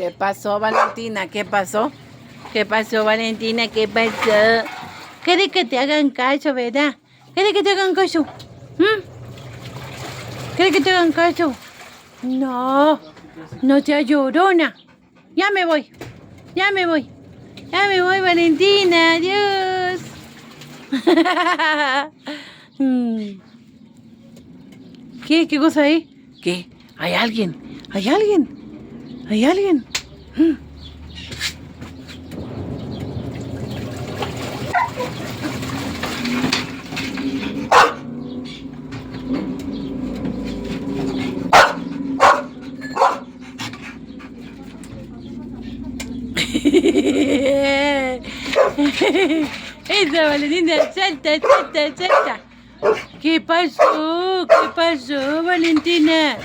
¿Qué pasó, Valentina? ¿Qué pasó? ¿Qué pasó, Valentina? ¿Qué pasó? ¿Quieres que te hagan caso, verdad? ¿Quieres que te hagan caso? ¿Quieres que te hagan caso? No, no seas llorona. Ya me voy, ya me voy. Ya me voy, Valentina. Adiós. ¿Qué? ¿Qué cosa hay? ¿Qué? ¿Hay alguien? ¿Hay alguien? ¿Hay alguien? Esa Valentina, salta, salta, salta. ¿Qué pasó? ¿Qué pasó, Valentina?